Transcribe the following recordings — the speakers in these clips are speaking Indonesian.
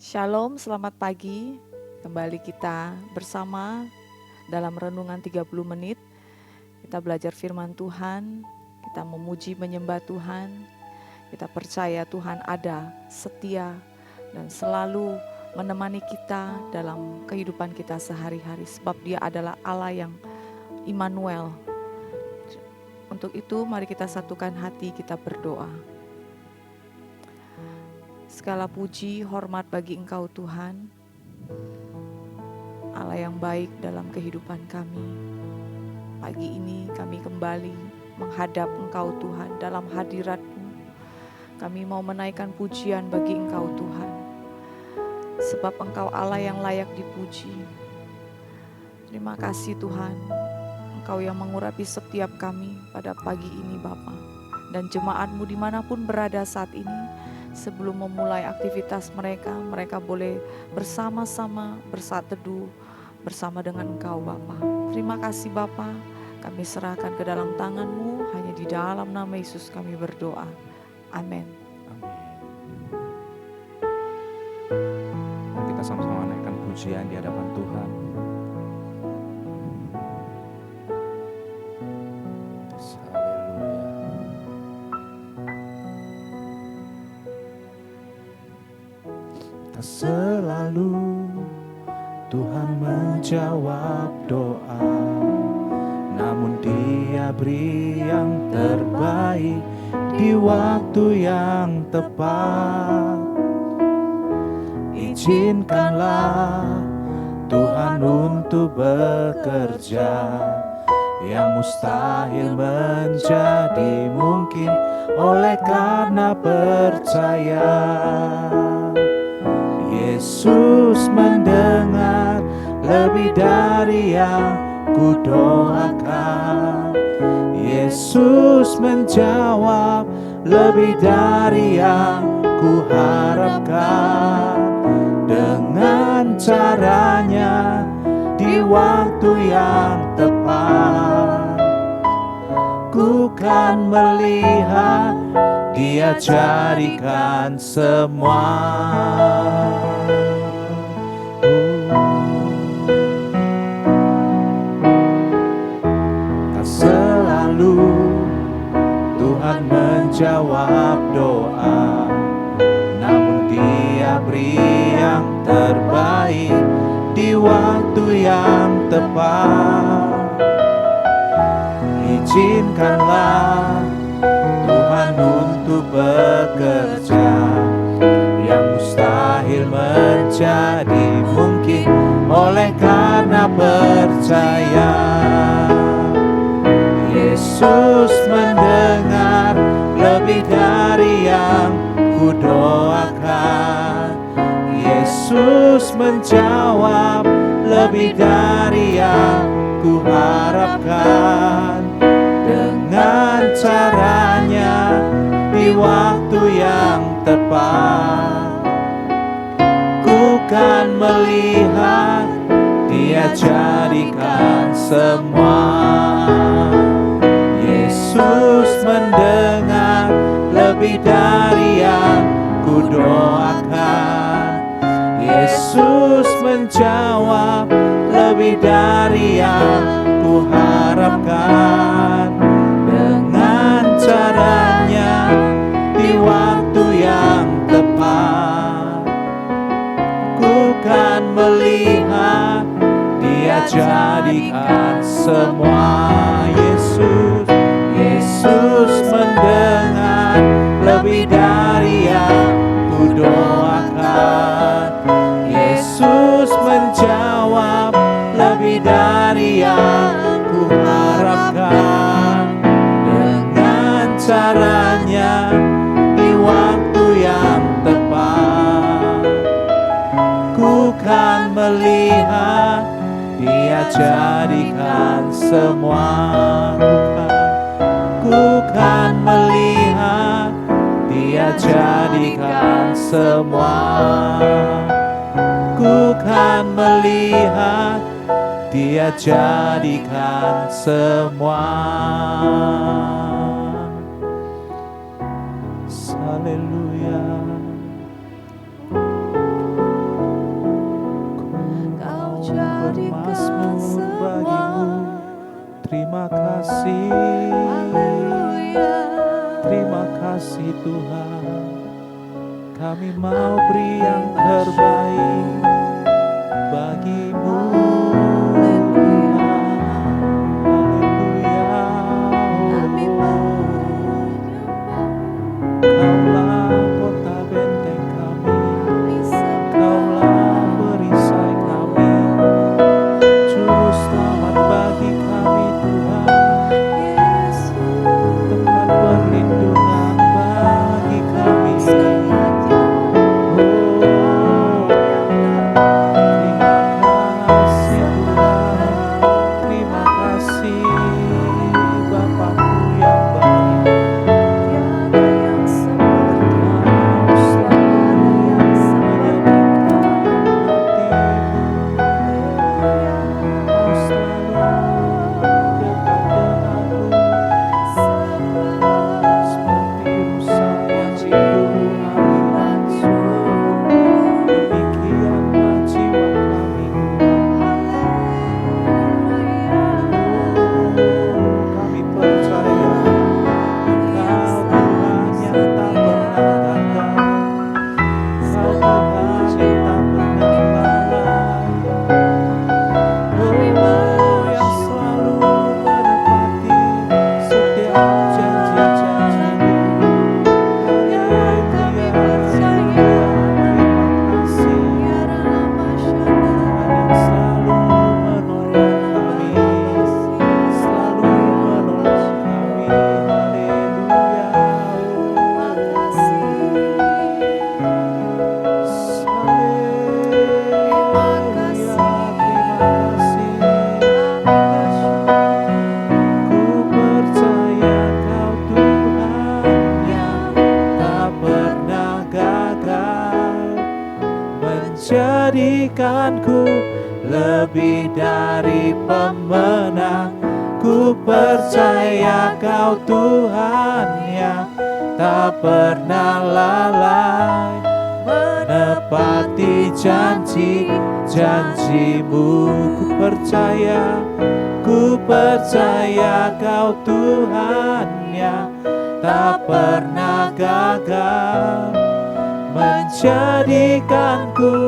Shalom, selamat pagi. Kembali kita bersama dalam renungan 30 menit. Kita belajar firman Tuhan, kita memuji menyembah Tuhan. Kita percaya Tuhan ada, setia, dan selalu menemani kita dalam kehidupan kita sehari-hari. Sebab Dia adalah Allah yang Immanuel. Untuk itu mari kita satukan hati, kita berdoa. Segala puji, hormat bagi Engkau Tuhan, Allah yang baik dalam kehidupan kami. Pagi ini kami kembali menghadap Engkau Tuhan dalam hadirat-Mu. Kami mau menaikkan pujian bagi Engkau Tuhan, sebab Engkau Allah yang layak dipuji. Terima kasih Tuhan, Engkau yang mengurapi setiap kami pada pagi ini Bapa. Dan jemaat-Mu dimanapun berada saat ini, sebelum memulai aktivitas mereka boleh bersama-sama bersaat teduh bersama dengan Engkau Bapa. Terima kasih Bapa, kami serahkan ke dalam tangan-Mu, hanya di dalam nama Yesus kami berdoa. Amin. Kita sama-sama naikkan pujian di hadapan Tuhan. Selalu Tuhan menjawab doa, namun Dia beri yang terbaik di waktu yang tepat. Izinkanlah Tuhan untuk bekerja, yang mustahil menjadi mungkin oleh karena percaya. Yesus mendengar lebih dari yang ku doakan. Yesus menjawab lebih dari yang ku harapkan. Dengan caranya di waktu yang tepat, ku kan melihat Dia jadikan semua. Tak selalu Tuhan menjawab doa, namun Dia beri yang terbaik di waktu yang tepat. Izinkanlah Tuhan untuk bekerja, yang mustahil menjadi mungkin oleh karena percaya. Yesus mendengar lebih dari yang ku doakan. Yesus menjawab lebih dari yang ku harapkan. Dengan caranya di waktu yang tepat, ku kan melihat Dia jadikan semua. Yesus mendengar lebih dari yang ku doakan. Yesus menjawab lebih dari yang ku harapkan. Dengan caranya di waktu yang tepat, ku kan melihat Dia jadikan semua. Yesus mendengar lebih dari yang ku doakan. Yesus menjawab lebih dari yang ku harapkan. Dengan caranya di waktu yang tepat, ku kan melihat Dia jadikan semua. Ku kan melihat Dia jadikan semua. Ku kan melihat Dia jadikan semua. Haleluya. Mazmur bagimu. Terima kasih. Terima kasih Tuhan. Kami mau beri yang terbaik bagimu Tuhan. Haleluya. Kaulah kota benteng kami, Kaulah perisai kami, juru selamat bagi kami Tuhan, tempat perlindungan bagi kami. Terima kasih Bapakku yang baik. Kau selalu menyembuhkan hatimu. Kau selalu dekat denganku, seperti rusa yang rindu aliran suaramu. Demikianlah jiwa kami. Kami percaya Kau Tuhan yang tak pernah gagal, Kau Tuhan yang tak pernah lalai, yang selalu menepati setiap janji-janji-Mu. Haleluya, terima kasih Tuhan yang selalu menolong kami, selalu menolong kami. Haleluya. Ku percaya Kau Tuhan yang tak pernah gagal, menjadikanku lebih dari pemenang. Ku percaya Kau Tuhan yang tak pernah lalai, menepati janji-janji-Mu. Ku percaya Kau Tuhan yang tak pernah gagal, menjadikanku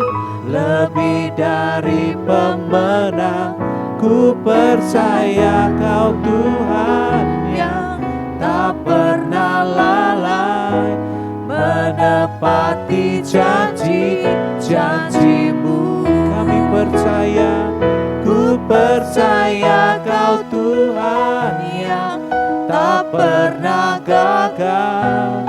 lebih dari pemenang. Ku percaya Kau Tuhan yang tak pernah lalai, menepati janji-janji-Mu. Kami percaya, ku percaya Kau Tuhan yang tak pernah gagal,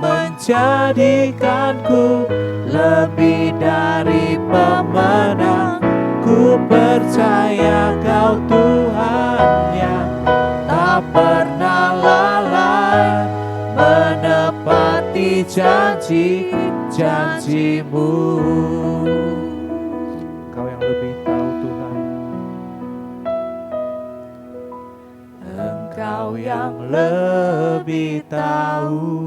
menjadikanku lebih dari pemenang. Ku percaya Kau Tuhan yang tak pernah lalai, menepati janji-janji-Mu. Kau yang lebih tahu Tuhan. Engkau yang lebih tahu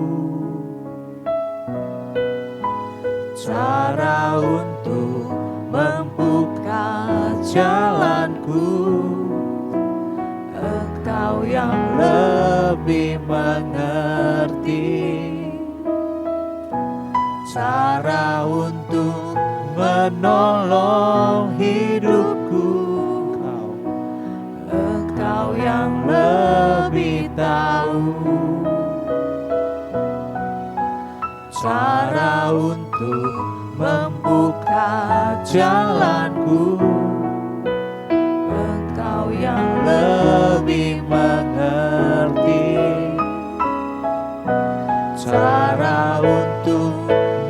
cara untuk membuka jalanku. Engkau yang lebih mengerti cara untuk menolong hidupku. Engkau yang lebih tahu cara untuk membuka jalanku. Engkau yang lebih mengerti cara untuk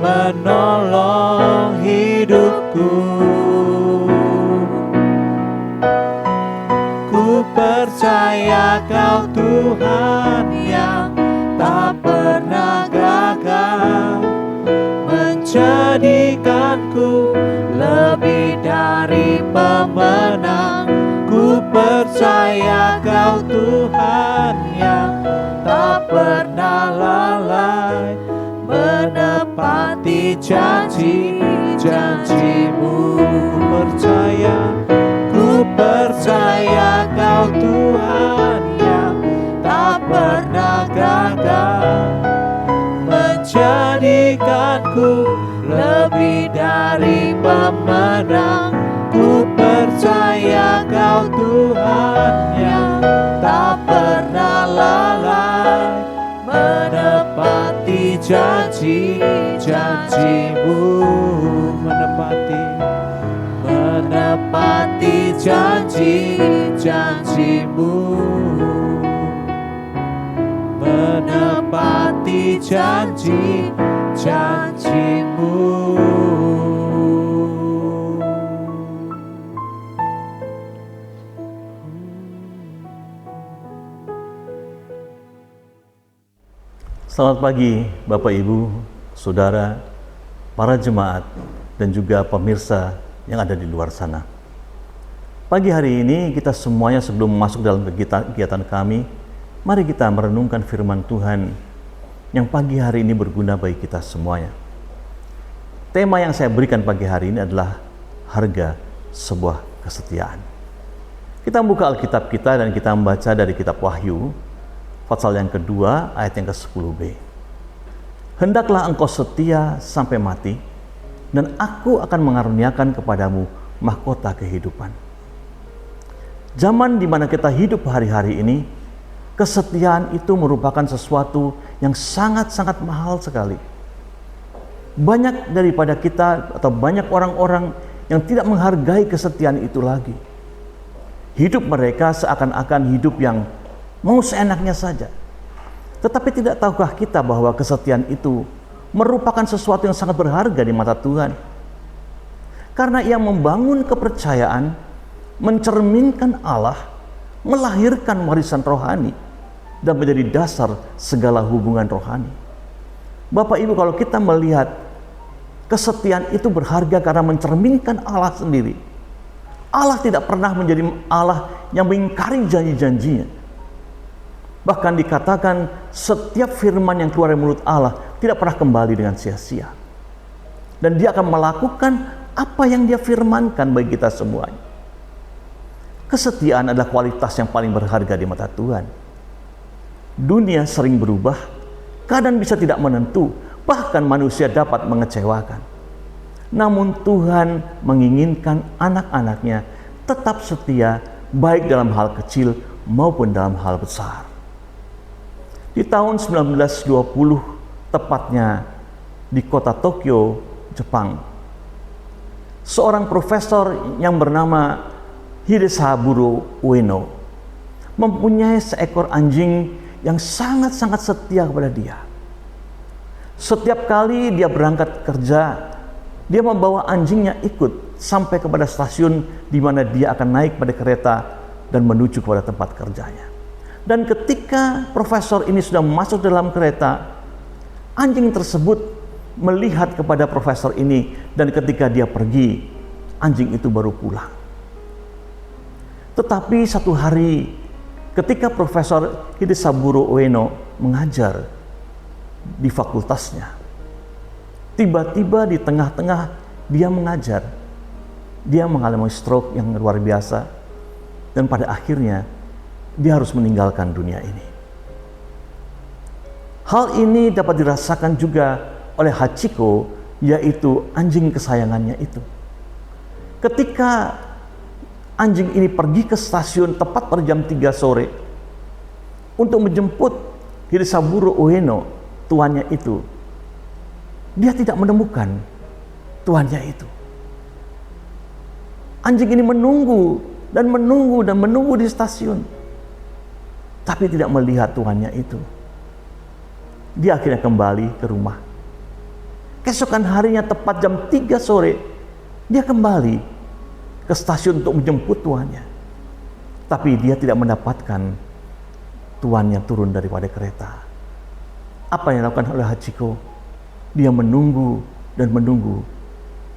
menolong hidupku. Ku percaya Kau Tuhan yang tak pernah gagal, menjadikanku lebih dari pemenang. Ku percaya Kau Tuhan yang tak pernah lalai, menepati janji-janji-Mu. Ku percaya Tuhanku, lebih dari pemenang. Ku percaya Kau Tuhan yang tak pernah lalai, menepati janji-janji-Mu, menepati janji-janji-Mu, menepati janji-janji-Mu. Selamat pagi Bapak Ibu, Saudara, para jemaat, dan juga pemirsa yang ada di luar sana. Pagi hari ini kita semuanya sebelum masuk dalam kegiatan kami, mari kita merenungkan firman Tuhan yang pagi hari ini berguna bagi kita semuanya. Tema yang saya berikan pagi hari ini adalah harga sebuah kesetiaan. Kita membuka Alkitab kita dan kita membaca dari kitab Wahyu, pasal yang kedua, ayat yang ke-10b. Hendaklah engkau setia sampai mati, dan aku akan mengaruniakan kepadamu mahkota kehidupan. Zaman di mana kita hidup hari-hari ini, kesetiaan itu merupakan sesuatu yang sangat-sangat mahal sekali. Banyak daripada kita atau banyak orang-orang yang tidak menghargai kesetiaan itu lagi. Hidup mereka seakan-akan hidup yang mau seenaknya saja. Tetapi tidak tahukah kita bahwa kesetiaan itu merupakan sesuatu yang sangat berharga di mata Tuhan? Karena ia membangun kepercayaan, mencerminkan Allah, melahirkan warisan rohani, dan menjadi dasar segala hubungan rohani. Bapak Ibu, kalau kita melihat kesetiaan itu berharga karena mencerminkan Allah sendiri. Allah tidak pernah menjadi Allah yang mengingkari janji-janjinya. Bahkan dikatakan setiap firman yang keluar dari mulut Allah tidak pernah kembali dengan sia-sia. Dan dia akan melakukan apa yang dia firmankan bagi kita semuanya. Kesetiaan adalah kualitas yang paling berharga di mata Tuhan. Dunia sering berubah, keadaan bisa tidak menentu, bahkan manusia dapat mengecewakan. Namun Tuhan menginginkan anak-anaknya tetap setia, baik dalam hal kecil maupun dalam hal besar. Di tahun 1920, tepatnya di kota Tokyo, Jepang, seorang profesor yang bernama Hidesaburo Ueno mempunyai seekor anjing yang sangat-sangat setia kepada dia. Setiap kali dia berangkat kerja, dia membawa anjingnya ikut sampai kepada stasiun di mana dia akan naik pada kereta dan menuju kepada tempat kerjanya. Dan ketika profesor ini sudah masuk dalam kereta, anjing tersebut melihat kepada profesor ini, dan ketika dia pergi, anjing itu baru pulang. Tetapi satu hari, ketika Profesor Hidesaburo Ueno mengajar di fakultasnya, tiba-tiba di tengah-tengah dia mengajar, dia mengalami stroke yang luar biasa, dan pada akhirnya dia harus meninggalkan dunia ini. Hal ini dapat dirasakan juga oleh Hachiko, yaitu anjing kesayangannya itu. Ketika anjing ini pergi ke stasiun tepat pada jam 3 sore untuk menjemput Hidesaburo Ueno, tuannya itu, dia tidak menemukan tuannya itu. Anjing ini menunggu dan menunggu dan menunggu di stasiun, tapi tidak melihat tuannya itu. Dia akhirnya kembali ke rumah. Keesokan harinya tepat jam 3 sore, dia kembali ke stasiun untuk menjemput tuannya. Tapi dia tidak mendapatkan tuannya turun daripada kereta. Apa yang dilakukan oleh Hachiko? Dia menunggu dan menunggu.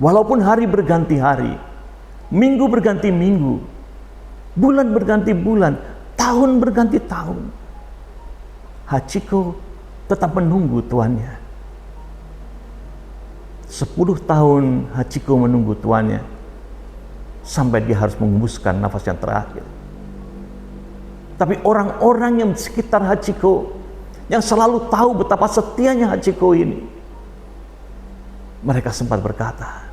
Walaupun hari berganti hari, minggu berganti minggu, bulan berganti bulan, tahun berganti tahun, Hachiko tetap menunggu tuannya. 10 tahun Hachiko menunggu tuannya, sampai dia harus mengembuskan nafas yang terakhir. Tapi orang-orang yang di sekitar Hachiko, yang selalu tahu betapa setianya Hachiko ini, mereka sempat berkata,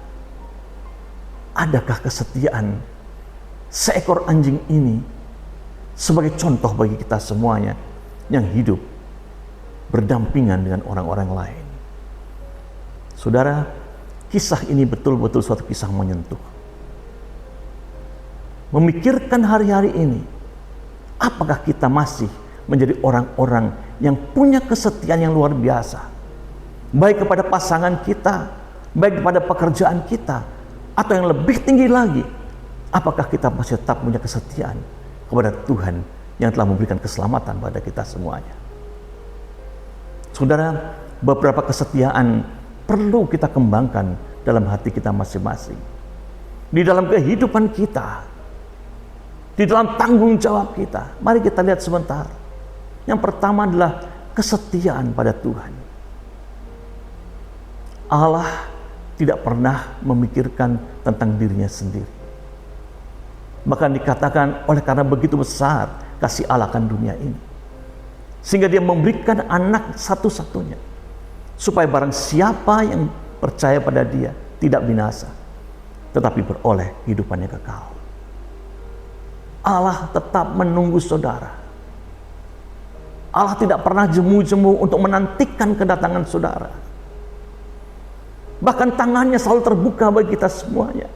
adakah kesetiaan seekor anjing ini sebagai contoh bagi kita semuanya yang hidup berdampingan dengan orang-orang lain. Saudara, kisah ini betul-betul suatu kisah menyentuh. Memikirkan hari-hari ini, apakah kita masih menjadi orang-orang yang punya kesetiaan yang luar biasa, baik kepada pasangan kita, baik kepada pekerjaan kita, atau yang lebih tinggi lagi, apakah kita masih tetap punya kesetiaan kepada Tuhan yang telah memberikan keselamatan pada kita semuanya. Saudara, beberapa kesetiaan perlu kita kembangkan dalam hati kita masing-masing, di dalam kehidupan kita, di dalam tanggung jawab kita. Mari kita lihat sebentar. Yang pertama adalah kesetiaan pada Tuhan. Allah tidak pernah memikirkan tentang dirinya sendiri. Bahkan dikatakan, oleh karena begitu besar kasih Allah akan dunia ini, sehingga dia memberikan anak satu-satunya, supaya barang siapa yang percaya pada dia tidak binasa, tetapi beroleh kehidupan yang kekal. Allah tetap menunggu saudara. Allah tidak pernah jemu-jemu untuk menantikan kedatangan saudara. Bahkan tangannya selalu terbuka bagi kita semuanya,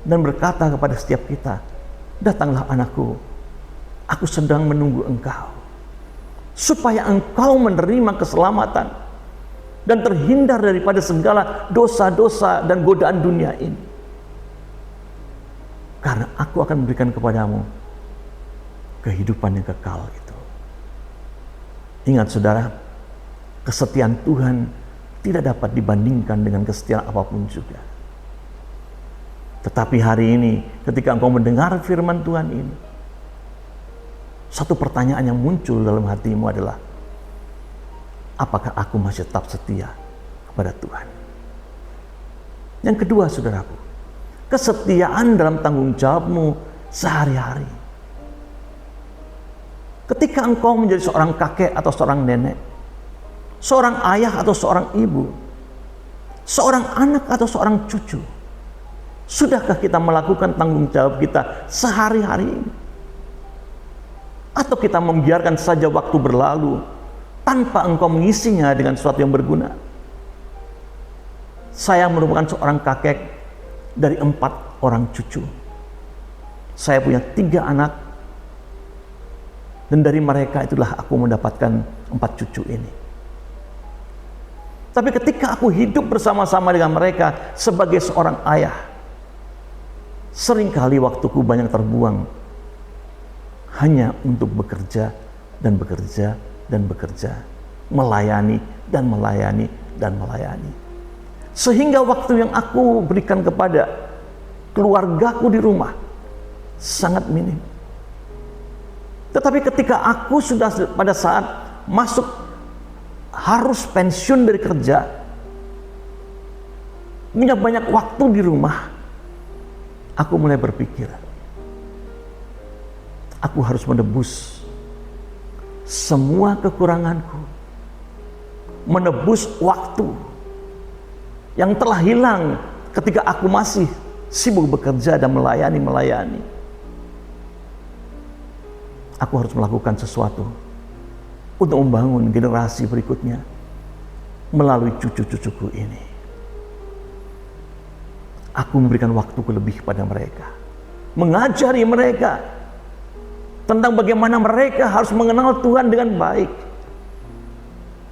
dan berkata kepada setiap kita, datanglah anakku, aku sedang menunggu engkau, supaya engkau menerima keselamatan dan terhindar daripada segala dosa-dosa dan godaan dunia ini. Karena aku akan memberikan kepadamu kehidupan yang kekal itu. Ingat saudara, kesetiaan Tuhan tidak dapat dibandingkan dengan kesetiaan apapun juga. Tetapi hari ini ketika engkau mendengar firman Tuhan ini, satu pertanyaan yang muncul dalam hatimu adalah, apakah aku masih tetap setia kepada Tuhan? Yang kedua, saudaraku, kesetiaan dalam tanggung jawabmu sehari-hari. Ketika engkau menjadi seorang kakek atau seorang nenek, seorang ayah atau seorang ibu, seorang anak atau seorang cucu, sudahkah kita melakukan tanggung jawab kita sehari-hari ini? Atau kita membiarkan saja waktu berlalu tanpa engkau mengisinya dengan sesuatu yang berguna? Saya merupakan seorang kakek dari 4 orang cucu. Saya punya 3 anak, dan dari mereka itulah aku mendapatkan 4 cucu ini. Tapi ketika aku hidup bersama-sama dengan mereka sebagai seorang ayah, seringkali waktuku banyak terbuang hanya untuk bekerja dan bekerja dan bekerja, melayani dan melayani dan melayani. Sehingga waktu yang aku berikan kepada keluargaku di rumah sangat minim. Tetapi ketika aku sudah pada saat masuk harus pensiun dari kerja, punya banyak waktu di rumah, aku mulai berpikir, aku harus menebus semua kekuranganku, menebus waktu yang telah hilang ketika aku masih sibuk bekerja dan melayani. Aku harus melakukan sesuatu untuk membangun generasi berikutnya melalui cucu-cucuku ini. Aku memberikan waktuku lebih pada mereka, mengajari mereka tentang bagaimana mereka harus mengenal Tuhan dengan baik,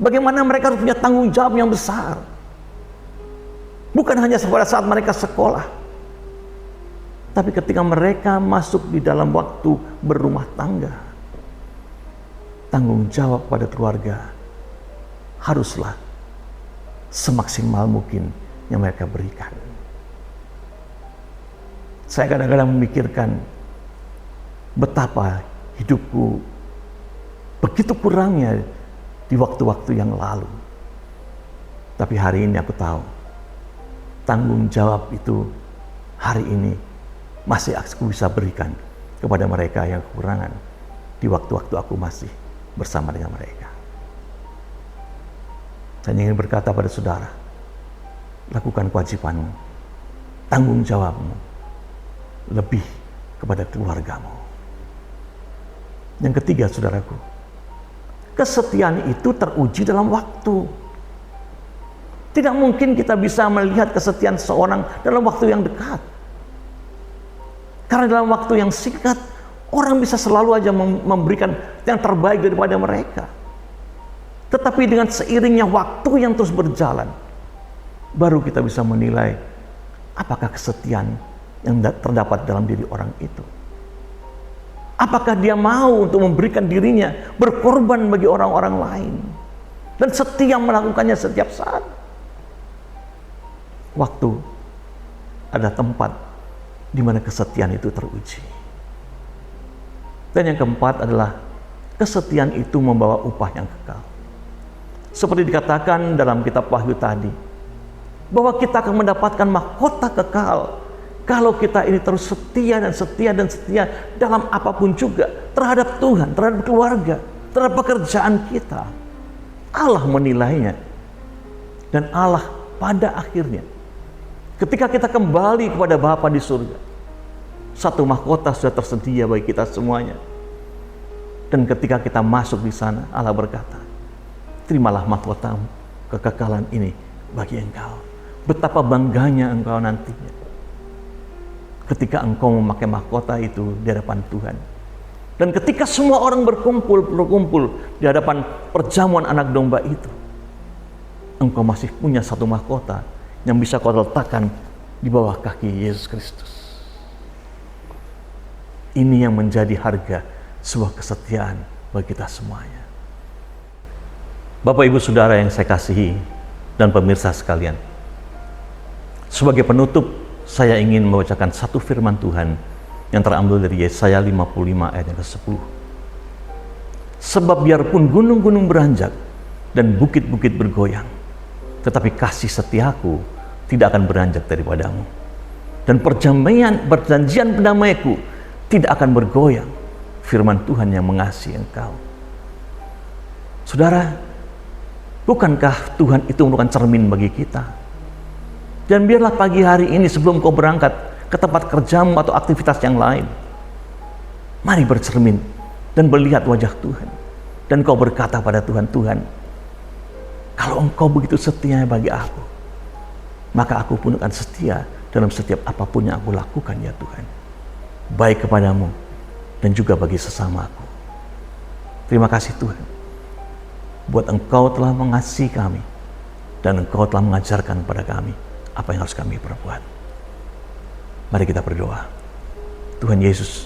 bagaimana mereka harus punya tanggung jawab yang besar, bukan hanya pada saat mereka sekolah, tapi ketika mereka masuk di dalam waktu berumah tangga. Tanggung jawab pada keluarga haruslah semaksimal mungkin yang mereka berikan. Saya kadang-kadang memikirkan betapa hidupku begitu kurangnya di waktu-waktu yang lalu. Tapi hari ini aku tahu tanggung jawab itu hari ini masih aku bisa berikan kepada mereka yang kekurangan di waktu-waktu aku masih bersama dengan mereka. Saya ingin berkata pada saudara, lakukan kewajibanmu, tanggung jawabmu, lebih kepada keluargamu. Yang ketiga, saudaraku, kesetiaan itu teruji dalam waktu. Tidak mungkin kita bisa melihat kesetiaan seorang dalam waktu yang dekat. Karena dalam waktu yang singkat, orang bisa selalu aja memberikan yang terbaik daripada mereka. Tetapi dengan seiringnya waktu yang terus berjalan, baru kita bisa menilai apakah kesetiaan yang terdapat dalam diri orang itu. Apakah dia mau untuk memberikan dirinya berkorban bagi orang-orang lain dan setia melakukannya setiap saat. Waktu ada tempat di mana kesetiaan itu teruji. Dan yang keempat adalah kesetiaan itu membawa upah yang kekal. Seperti dikatakan dalam kitab Wahyu tadi, bahwa kita akan mendapatkan mahkota kekal kalau kita ini terus setia dan setia dan setia dalam apapun juga, terhadap Tuhan, terhadap keluarga, terhadap pekerjaan kita. Allah menilainya, dan Allah pada akhirnya, ketika kita kembali kepada Bapa di surga, satu mahkota sudah tersedia bagi kita semuanya. Dan ketika kita masuk di sana, Allah berkata, terimalah mahkota kekekalan ini bagi engkau. Betapa bangganya engkau nantinya ketika engkau memakai mahkota itu di hadapan Tuhan. Dan ketika semua orang berkumpul di hadapan perjamuan anak domba itu, engkau masih punya satu mahkota yang bisa kau letakkan di bawah kaki Yesus Kristus. Ini yang menjadi harga sebuah kesetiaan bagi kita semuanya. Bapak, Ibu, Saudara yang saya kasihi dan pemirsa sekalian, sebagai penutup saya ingin membacakan satu firman Tuhan yang terambil dari Yesaya 55 ayat yang ke-10. Sebab biarpun gunung-gunung beranjak dan bukit-bukit bergoyang, tetapi kasih setiaku tidak akan beranjak daripadamu, dan perjanjian pendamaiku tidak akan bergoyang. Firman Tuhan yang mengasihi engkau. Saudara, bukankah Tuhan itu merupakan cermin bagi kita? Dan biarlah pagi hari ini sebelum kau berangkat ke tempat kerjamu atau aktivitas yang lain, mari bercermin dan melihat wajah Tuhan. Dan kau berkata pada Tuhan, Tuhan, kalau engkau begitu setia bagi aku, maka aku pun akan setia dalam setiap apapun yang aku lakukan, ya Tuhan. Baik kepadamu dan juga bagi sesamaku. Terima kasih Tuhan, buat engkau telah mengasihi kami dan engkau telah mengajarkan kepada kami apa yang harus kami perbuat. Mari kita berdoa. Tuhan Yesus,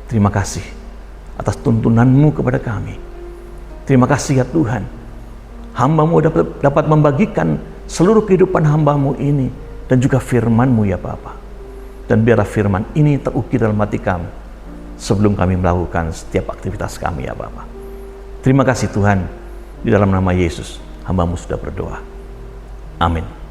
terima kasih atas tuntunanmu kepada kami. Terima kasih ya Tuhan, hamba-Mu dapat membagikan seluruh kehidupan hamba-Mu ini dan juga firman-Mu ya Bapa. Dan biarlah firman ini terukir dalam hati kami sebelum kami melakukan setiap aktivitas kami ya Bapa. Terima kasih Tuhan, di dalam nama Yesus hamba-Mu sudah berdoa. Amin.